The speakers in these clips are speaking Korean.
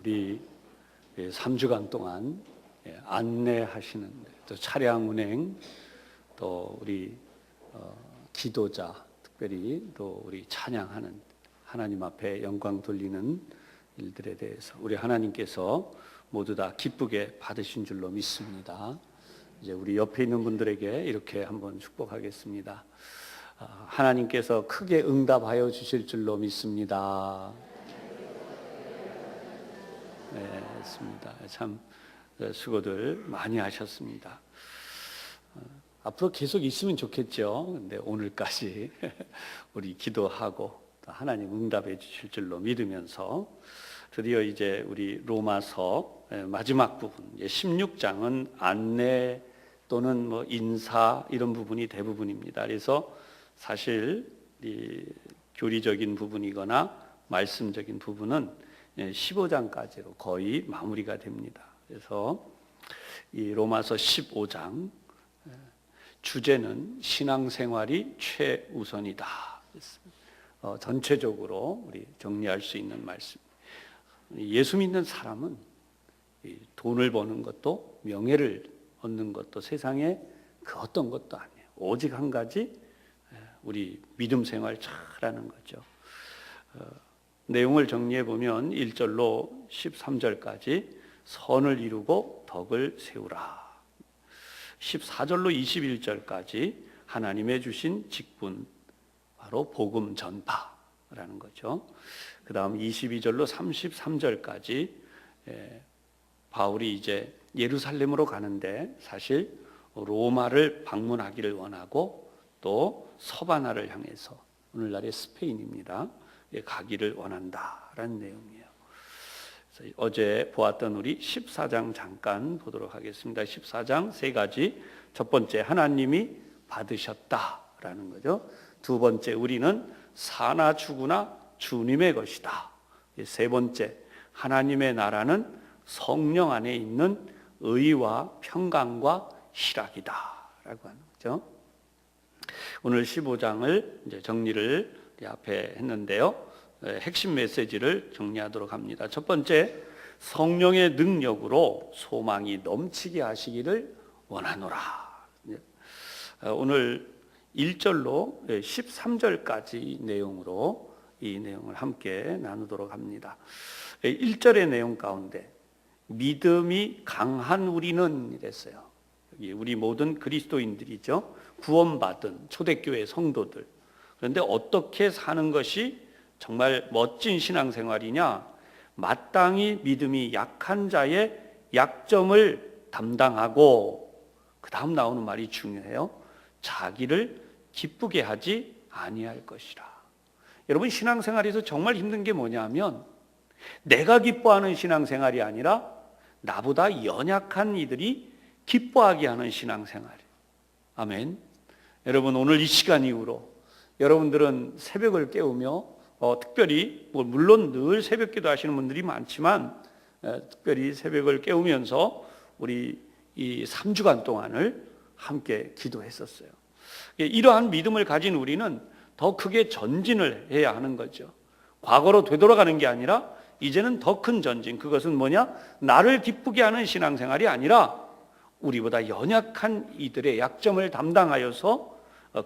우리 3주간 동안 안내하시는 또 차량 운행 또 우리 기도자 특별히 또 우리 찬양하는 하나님 앞에 영광 돌리는 일들에 대해서 우리 하나님께서 모두 다 기쁘게 받으신 줄로 믿습니다. 이제 우리 옆에 있는 분들에게 이렇게 한번 축복하겠습니다. 하나님께서 크게 응답하여 주실 줄로 믿습니다. 네, 맞습니다. 참 수고들 많이 하셨습니다. 앞으로 계속 있으면 좋겠죠. 근데 오늘까지 우리 기도하고 또 하나님 응답해 주실 줄로 믿으면서 드디어 이제 우리 로마서 마지막 부분 16장은 안내 또는 뭐 인사 이런 부분이 대부분입니다. 그래서 사실 이 교리적인 부분이거나 말씀적인 부분은 15장까지로 거의 마무리가 됩니다. 그래서 이 로마서 15장 주제는 신앙생활이 최우선이다. 전체적으로 우리 정리할 수 있는 말씀. 예수 믿는 사람은 돈을 버는 것도 명예를 얻는 것도 세상에 그 어떤 것도 아니에요. 오직 한 가지 우리 믿음 생활 잘하는 거죠. 내용을 정리해 보면 1절로 13절까지 선을 이루고 덕을 세우라. 14절로 21절까지 하나님의 주신 직분, 바로 복음 전파라는 거죠. 그 다음 22절로 33절까지 바울이 이제 예루살렘으로 가는데 사실 로마를 방문하기를 원하고 또 서바나를 향해서 오늘날의 스페인입니다. 가기를 원한다라는 내용이에요. 그래서 어제 보았던 우리 14장 잠깐 보도록 하겠습니다. 14장 세 가지. 첫 번째, 하나님이 받으셨다라는 거죠. 두 번째, 우리는 사나 죽으나 주님의 것이다. 세 번째, 하나님의 나라는 성령 안에 있는 의와 평강과 희락이다라고 하는 거죠. 오늘 15장을 이제 정리를 앞에 했는데요. 핵심 메시지를 정리하도록 합니다. 첫 번째, 성령의 능력으로 소망이 넘치게 하시기를 원하노라. 오늘 1절로 13절까지 내용으로 이 내용을 함께 나누도록 합니다. 1절의 내용 가운데 믿음이 강한 우리는 이랬어요. 여기 우리 모든 그리스도인들이죠. 구원받은 초대교회 성도들. 그런데 어떻게 사는 것이 정말 멋진 신앙생활이냐? 마땅히 믿음이 약한 자의 약점을 담당하고 그 다음 나오는 말이 중요해요. 자기를 기쁘게 하지 아니할 것이라. 여러분, 신앙생활에서 정말 힘든 게 뭐냐면 내가 기뻐하는 신앙생활이 아니라 나보다 연약한 이들이 기뻐하게 하는 신앙생활이에요. 아멘. 여러분, 오늘 이 시간 이후로 여러분들은 새벽을 깨우며 특별히 물론 늘 새벽 기도 하시는 분들이 많지만 특별히 새벽을 깨우면서 우리 이 3주간 동안을 함께 기도했었어요. 이러한 믿음을 가진 우리는 더 크게 전진을 해야 하는 거죠. 과거로 되돌아가는 게 아니라 이제는 더 큰 전진. 그것은 뭐냐? 나를 기쁘게 하는 신앙생활이 아니라 우리보다 연약한 이들의 약점을 담당하여서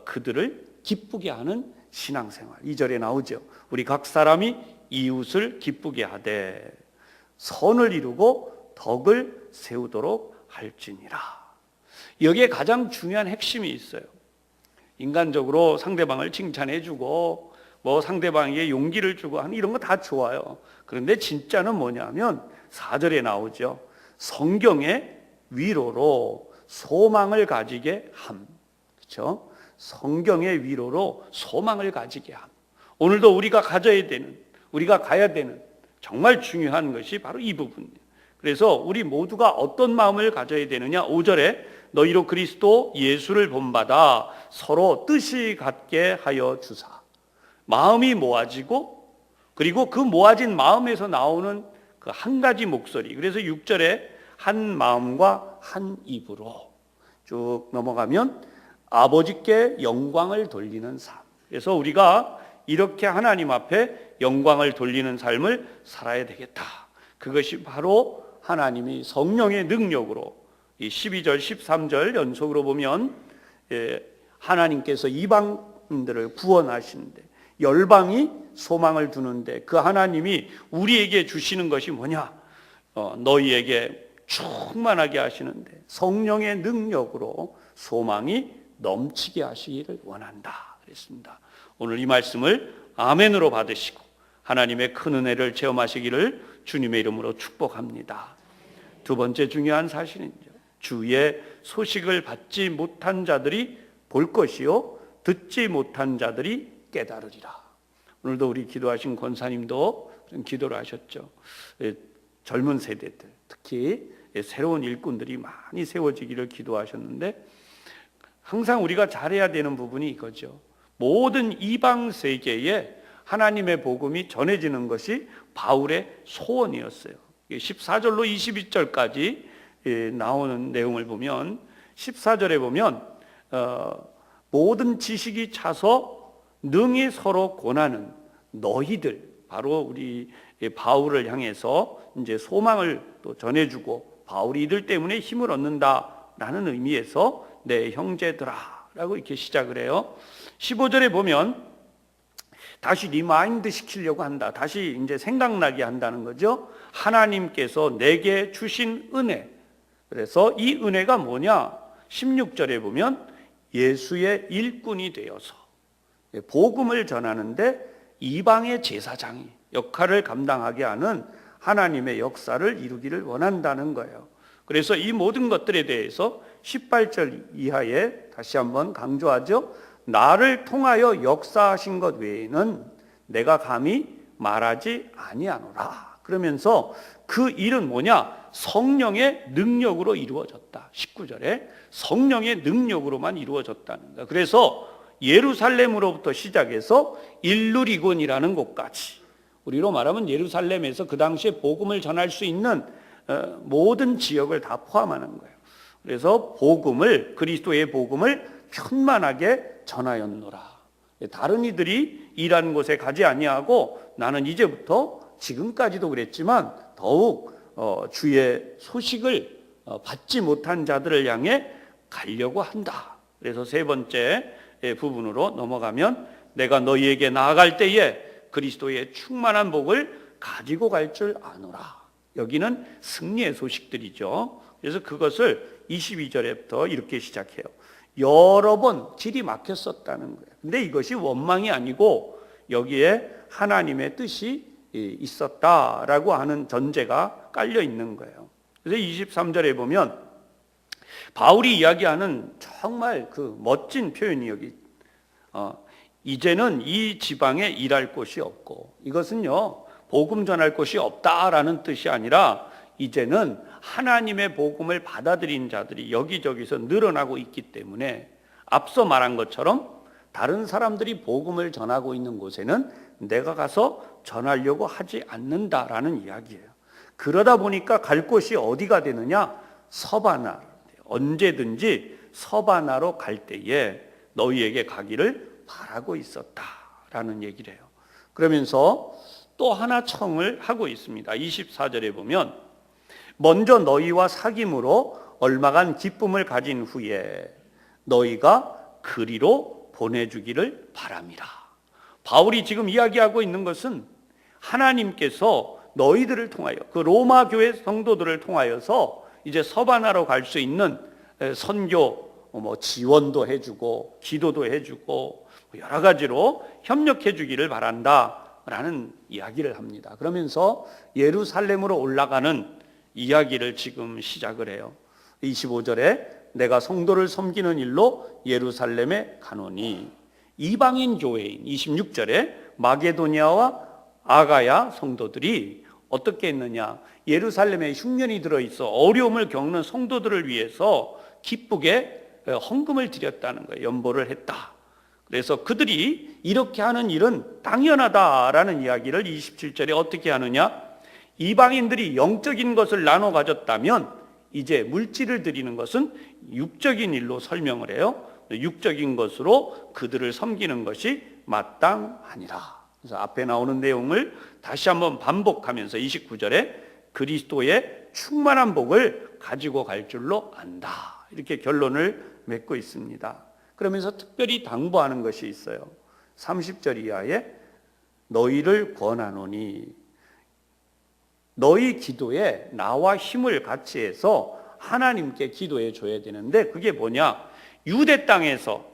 그들을 기쁘게 하는 신앙생활. 2절에 나오죠. 우리 각 사람이 이웃을 기쁘게 하되 선을 이루고 덕을 세우도록 할지니라. 여기에 가장 중요한 핵심이 있어요. 인간적으로 상대방을 칭찬해주고 뭐 상대방에게 용기를 주고 하는 이런 거 다 좋아요. 그런데 진짜는 뭐냐면 4절에 나오죠. 성경의 위로로 소망을 가지게 함. 그렇죠? 성경의 위로로 소망을 가지게 함. 오늘도 우리가 가져야 되는, 우리가 가야 되는 정말 중요한 것이 바로 이 부분이에요. 그래서 우리 모두가 어떤 마음을 가져야 되느냐? 5절에 너희로 그리스도 예수를 본받아 서로 뜻이 같게 하여 주사. 마음이 모아지고 그리고 그 모아진 마음에서 나오는 그 한 가지 목소리. 그래서 6절에 한 마음과 한 입으로 쭉 넘어가면 아버지께 영광을 돌리는 삶. 그래서 우리가 이렇게 하나님 앞에 영광을 돌리는 삶을 살아야 되겠다. 그것이 바로 하나님이 성령의 능력으로 이 12절 13절 연속으로 보면 하나님께서 이방인들을 구원하시는데, 열방이 소망을 두는데 그 하나님이 우리에게 주시는 것이 뭐냐? 너희에게 충만하게 하시는데 성령의 능력으로 소망이 넘치게 하시기를 원한다 그랬습니다. 오늘 이 말씀을 아멘으로 받으시고 하나님의 큰 은혜를 체험하시기를 주님의 이름으로 축복합니다. 두 번째 중요한 사실은요, 주의 소식을 받지 못한 자들이 볼 것이요 듣지 못한 자들이 깨달으리라. 오늘도 우리 기도하신 권사님도 그런 기도를 하셨죠. 젊은 세대들, 특히 새로운 일꾼들이 많이 세워지기를 기도하셨는데, 항상 우리가 잘해야 되는 부분이 이거죠. 모든 이방 세계에 하나님의 복음이 전해지는 것이 바울의 소원이었어요. 14절로 22절까지 나오는 내용을 보면, 14절에 보면 모든 지식이 차서 능히 서로 권하는 너희들, 바로 우리 바울을 향해서 이제 소망을 또 전해주고 바울이 이들 때문에 힘을 얻는다라는 의미에서 내 형제들아 라고 이렇게 시작을 해요. 15절에 보면 다시 리마인드 시키려고 한다. 다시 이제 생각나게 한다는 거죠. 하나님께서 내게 주신 은혜. 그래서 이 은혜가 뭐냐? 16절에 보면 예수의 일꾼이 되어서 복음을 전하는데 이방의 제사장이 역할을 감당하게 하는 하나님의 역사를 이루기를 원한다는 거예요. 그래서 이 모든 것들에 대해서 18절 이하에 다시 한번 강조하죠. 나를 통하여 역사하신 것 외에는 내가 감히 말하지 아니하노라. 그러면서 그 일은 뭐냐? 성령의 능력으로 이루어졌다. 19절에 성령의 능력으로만 이루어졌다는 거예요. 그래서 예루살렘으로부터 시작해서 일루리곤이라는 곳까지, 우리로 말하면 예루살렘에서 그 당시에 복음을 전할 수 있는 모든 지역을 다 포함하는 거예요. 그래서 복음을, 그리스도의 복음을 편만하게 전하였노라. 다른 이들이 일하는 곳에 가지 아니하고 나는 이제부터, 지금까지도 그랬지만 더욱 주의 소식을 받지 못한 자들을 향해 가려고 한다. 그래서 세 번째 부분으로 넘어가면, 내가 너희에게 나아갈 때에 그리스도의 충만한 복을 가지고 갈 줄 아노라. 여기는 승리의 소식들이죠. 그래서 그것을 22절부터 이렇게 시작해요. 여러 번 길이 막혔었다는 거예요. 근데 이것이 원망이 아니고 여기에 하나님의 뜻이 있었다라고 하는 전제가 깔려 있는 거예요. 그래서 23절에 보면 바울이 이야기하는 정말 그 멋진 표현이 여기, 이제는 이 지방에 일할 곳이 없고, 이것은요 복음 전할 곳이 없다라는 뜻이 아니라 이제는 하나님의 복음을 받아들인 자들이 여기저기서 늘어나고 있기 때문에 앞서 말한 것처럼 다른 사람들이 복음을 전하고 있는 곳에는 내가 가서 전하려고 하지 않는다라는 이야기예요. 그러다 보니까 갈 곳이 어디가 되느냐? 서바나. 언제든지 서바나로 갈 때에 너희에게 가기를 바라고 있었다라는 얘기를 해요. 그러면서 또 하나 청을 하고 있습니다. 24절에 보면 먼저 너희와 사귐으로 얼마간 기쁨을 가진 후에 너희가 그리로 보내주기를 바랍니다. 바울이 지금 이야기하고 있는 것은 하나님께서 너희들을 통하여, 그 로마 교회 성도들을 통하여서 이제 서바나로 갈 수 있는 선교 지원도 해주고 기도도 해주고 여러 가지로 협력해 주기를 바란다라는 이야기를 합니다. 그러면서 예루살렘으로 올라가는 이야기를 지금 시작을 해요. 25절에 내가 성도를 섬기는 일로 예루살렘에 가노니, 이방인 교회인 26절에 마게도니아와 아가야 성도들이 어떻게 했느냐? 예루살렘에 흉년이 들어있어 어려움을 겪는 성도들을 위해서 기쁘게 헌금을 드렸다는 거예요. 연보를 했다. 그래서 그들이 이렇게 하는 일은 당연하다라는 이야기를 27절에 어떻게 하느냐? 이방인들이 영적인 것을 나눠 가졌다면 이제 물질을 드리는 것은 육적인 일로 설명을 해요. 육적인 것으로 그들을 섬기는 것이 마땅하니라. 그래서 앞에 나오는 내용을 다시 한번 반복하면서 29절에 그리스도의 충만한 복을 가지고 갈 줄로 안다. 이렇게 결론을 맺고 있습니다. 그러면서 특별히 당부하는 것이 있어요. 30절 이하에 너희를 권하노니, 너희 기도에 나와 힘을 같이 해서 하나님께 기도해 줘야 되는데, 그게 뭐냐? 유대 땅에서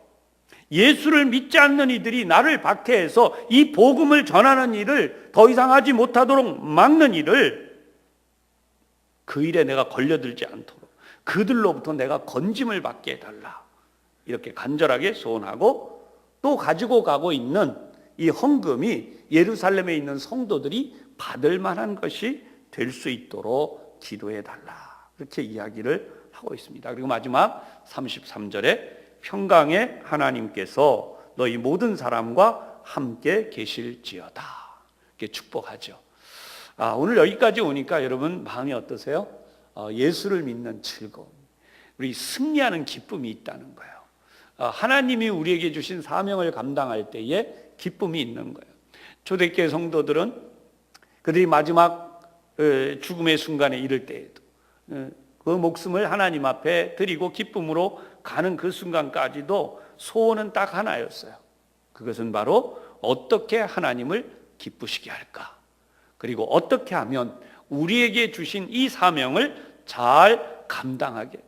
예수를 믿지 않는 이들이 나를 박해해서 이 복음을 전하는 일을 더 이상 하지 못하도록 막는 일을, 그 일에 내가 걸려들지 않도록 그들로부터 내가 건짐을 받게 해달라. 이렇게 간절하게 소원하고, 또 가지고 가고 있는 이 헌금이 예루살렘에 있는 성도들이 받을 만한 것이 될 수 있도록 기도해 달라. 그렇게 이야기를 하고 있습니다. 그리고 마지막 33절에 평강의 하나님께서 너희 모든 사람과 함께 계실지어다. 이렇게 축복하죠. 오늘 여기까지 오니까 여러분 마음이 어떠세요? 예수를 믿는 즐거움, 우리 승리하는 기쁨이 있다는 거예요. 하나님이 우리에게 주신 사명을 감당할 때에 기쁨이 있는 거예요. 초대교회 성도들은 그들이 마지막 죽음의 순간에 이를 때에도 그 목숨을 하나님 앞에 드리고 기쁨으로 가는 그 순간까지도 소원은 딱 하나였어요. 그것은 바로 어떻게 하나님을 기쁘시게 할까, 그리고 어떻게 하면 우리에게 주신 이 사명을 잘 감당하게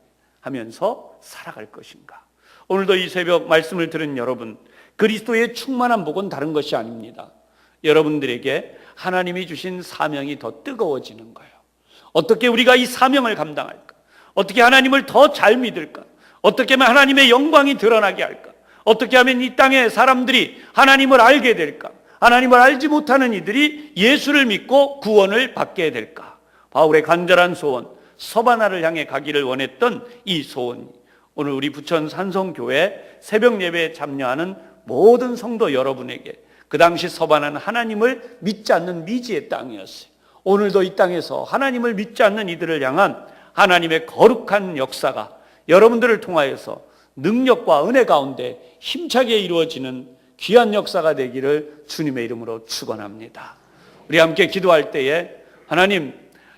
하면서 살아갈 것인가. 오늘도 이 새벽 말씀을 들은 여러분, 그리스도의 충만한 복은 다른 것이 아닙니다. 여러분들에게 하나님이 주신 사명이 더 뜨거워지는 거예요. 어떻게 우리가 이 사명을 감당할까? 어떻게 하나님을 더 잘 믿을까? 어떻게 하면 하나님의 영광이 드러나게 할까? 어떻게 하면 이 땅에 사람들이 하나님을 알게 될까? 하나님을 알지 못하는 이들이 예수를 믿고 구원을 받게 될까? 바울의 간절한 소원, 서바나를 향해 가기를 원했던 이 소원이 오늘 우리 부천 산성교회 새벽 예배에 참여하는 모든 성도 여러분에게, 그 당시 서바나는 하나님을 믿지 않는 미지의 땅이었어요. 오늘도 이 땅에서 하나님을 믿지 않는 이들을 향한 하나님의 거룩한 역사가 여러분들을 통하여서 능력과 은혜 가운데 힘차게 이루어지는 귀한 역사가 되기를 주님의 이름으로 축원합니다. 우리 함께 기도할 때에 하나님,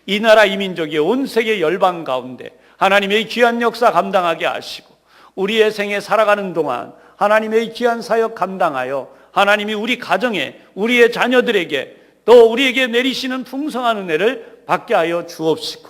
이 나라 이 민족이 온 세계 열방 가운데 하나님의 귀한 역사 감당하게 하시고, 우리의 생에 살아가는 동안 하나님의 귀한 사역 감당하여 하나님이 우리 가정에, 우리의 자녀들에게, 또 우리에게 내리시는 풍성한 은혜를 받게 하여 주옵시고,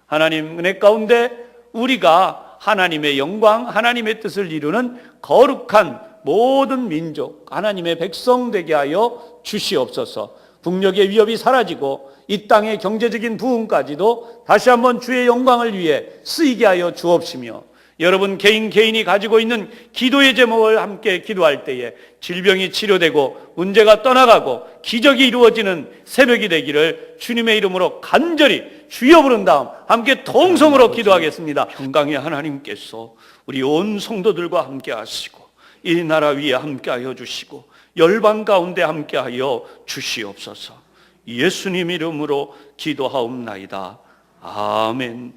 하나님 은혜 가운데 우리가 하나님의 영광, 하나님의 뜻을 이루는 거룩한 모든 민족, 하나님의 백성 되게 하여 주시옵소서. 북녘의 위협이 사라지고 이 땅의 경제적인 부흥까지도 다시 한번 주의 영광을 위해 쓰이게 하여 주옵시며, 여러분 개인이 가지고 있는 기도의 제목을 함께 기도할 때에 질병이 치료되고 문제가 떠나가고 기적이 이루어지는 새벽이 되기를 주님의 이름으로 간절히 주여 부른 다음 함께 통성으로 기도하겠습니다. 평강의 하나님께서 우리 온 성도들과 함께 하시고, 이 나라 위에 함께 하여 주시고, 열방 가운데 함께 하여 주시옵소서. 예수님 이름으로 기도하옵나이다. 아멘.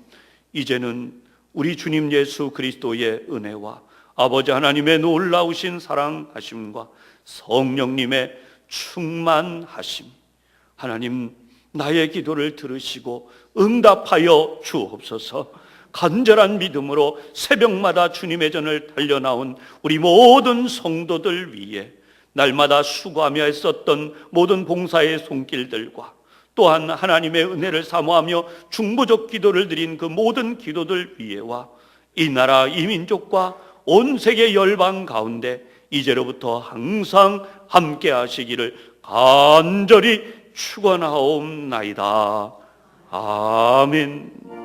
이제는 우리 주님 예수 그리스도의 은혜와 아버지 하나님의 놀라우신 사랑하심과 성령님의 충만하심, 하나님 나의 기도를 들으시고 응답하여 주옵소서. 간절한 믿음으로 새벽마다 주님의 전을 달려나온 우리 모든 성도들 위해 날마다 수고하며 애썼던 모든 봉사의 손길들과, 또한 하나님의 은혜를 사모하며 중보적 기도를 드린 그 모든 기도들 위에와 이 나라 이 민족과 온 세계 열방 가운데 이제로부터 항상 함께 하시기를 간절히 축원하옵나이다. 아멘.